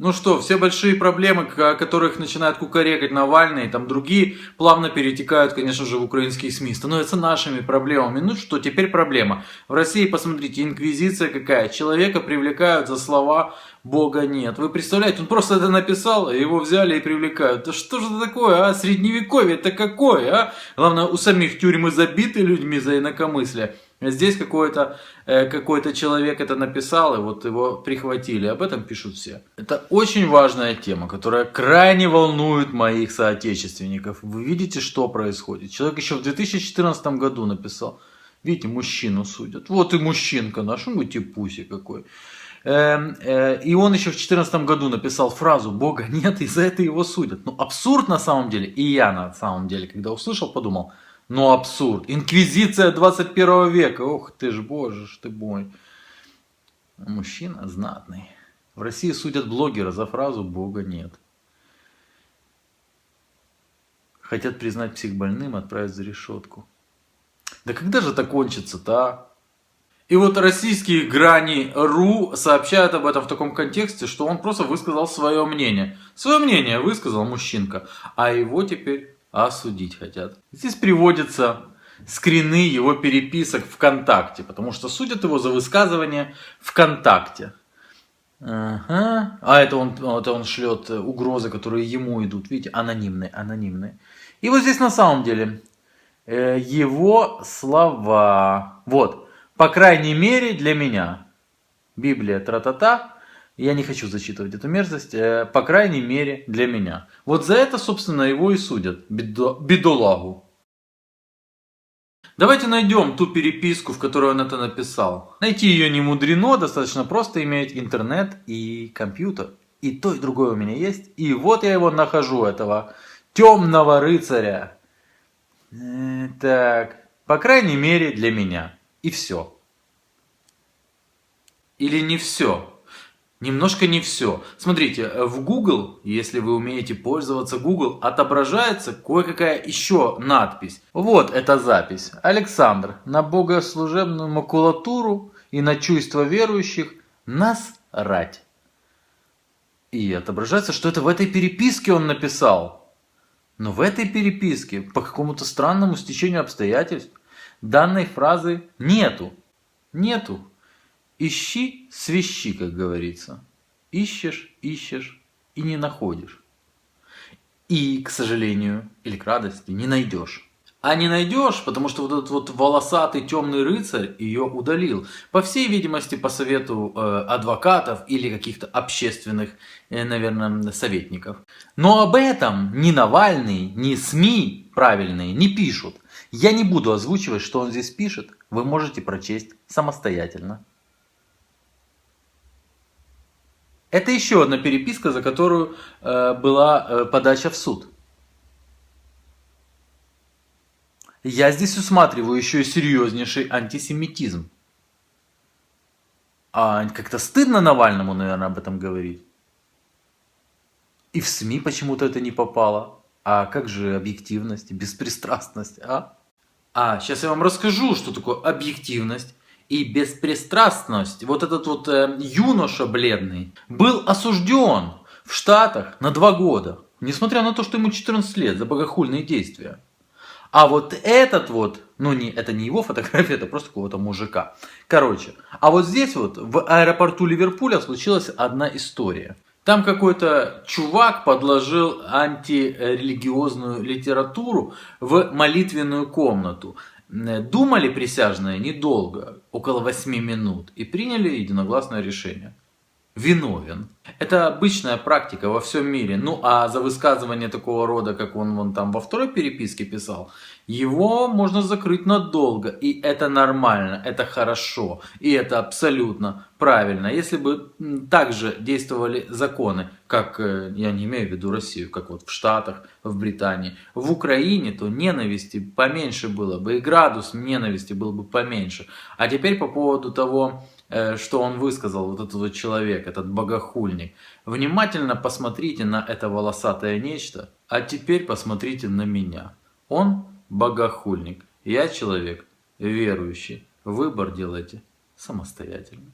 Ну что, все большие проблемы, о которых начинает кукарекать Навальный и там другие, плавно перетекают, конечно же, в украинские СМИ. Становятся нашими проблемами. Ну что, теперь проблема. В России, посмотрите, инквизиция какая. Человека привлекают за слова «Бога нет». Вы представляете, он просто это написал, его взяли и привлекают. Да что же это такое, а? Средневековье это какое, а? Главное, у самих тюрьмы забиты людьми за инакомыслие. Здесь какой-то человек это написал, и вот его прихватили. Об этом пишут все. Это очень важная тема, которая крайне волнует моих соотечественников. Вы видите, что происходит? Человек еще в 2014 году написал. Видите, мужчину судят. Вот и мужчинка наш, он типуси какой. И он еще в 2014 году написал фразу «Бога нет», и за это его судят. Ну, абсурд на самом деле. И я на самом деле, когда услышал, подумал, ну абсурд. Инквизиция 21 века. Ох ты ж, боже ж ты мой. Мужчина знатный. В России судят блогера за фразу «Бога нет». Хотят признать психбольным, отправить за решетку. Да когда же это кончится-то, а? И вот российские Грани.ру сообщают об этом в таком контексте, что он просто высказал свое мнение. Свое мнение высказал мужчинка, а его теперь осудить хотят. Здесь приводятся скрины его переписок ВКонтакте, потому что судят его за высказывание ВКонтакте. Ага. А это он шлет угрозы, которые ему идут. Видите, анонимные. И вот здесь на самом деле его слова. Вот. По крайней мере для меня. Библия, тра-та-та. Я не хочу зачитывать эту мерзость. По крайней мере для меня. Вот за это, собственно, его и судят. Бедолагу. Давайте найдем ту переписку, в которой он это написал. Найти ее не мудрено, достаточно просто иметь интернет и компьютер. И то, и другое у меня есть. И вот я его нахожу, этого темного рыцаря. Так, по крайней мере для меня. И все. Или не все. Немножко не все. Смотрите, в Google, если вы умеете пользоваться Google, отображается кое-какая еще надпись. Вот эта запись. Александр, на богослужебную макулатуру и на чувства верующих насрать. И отображается, что это в этой переписке он написал. Но в этой переписке, по какому-то странному стечению обстоятельств, данной фразы нету. Нету. Ищи, свищи, как говорится. Ищешь и не находишь. И, к сожалению, или к радости, не найдешь. А не найдешь, потому что вот этот вот волосатый темный рыцарь ее удалил. По всей видимости, по совету адвокатов или каких-то общественных, наверное, советников. Но об этом ни Навальный, ни СМИ правильные не пишут. Я не буду озвучивать, что он здесь пишет. Вы можете прочесть самостоятельно. Это еще одна переписка, за которую была подача в суд. Я здесь усматриваю еще и серьезнейший антисемитизм. А как-то стыдно Навальному, наверное, об этом говорить. И в СМИ почему-то это не попало. А как же объективность, беспристрастность, а? Сейчас я вам расскажу, что такое объективность и беспристрастность. Вот этот вот юноша бледный был осужден в Штатах на 2 года. Несмотря на то, что ему 14 лет за богохульные действия. А вот этот вот, это не его фотография, это просто какого-то мужика. Короче, а вот здесь вот в аэропорту Ливерпуля случилась одна история. Там какой-то чувак подложил антирелигиозную литературу в молитвенную комнату. Думали присяжные недолго, около 8 минут, и приняли единогласное решение. Виновен. Это обычная практика во всем мире. Ну а за высказывание такого рода, как он вон там во второй переписке писал, его можно закрыть надолго. И это нормально, это хорошо, и это абсолютно правильно. Если бы так же действовали законы, как, я не имею в виду Россию, как вот в Штатах, в Британии, в Украине, то ненависти поменьше было бы, и градус ненависти был бы поменьше. А теперь по поводу того, что он высказал, вот этот вот человек, этот богохульник. Внимательно посмотрите на это волосатое нечто, а теперь посмотрите на меня. Он богохульник, я человек верующий. Выбор делайте самостоятельно.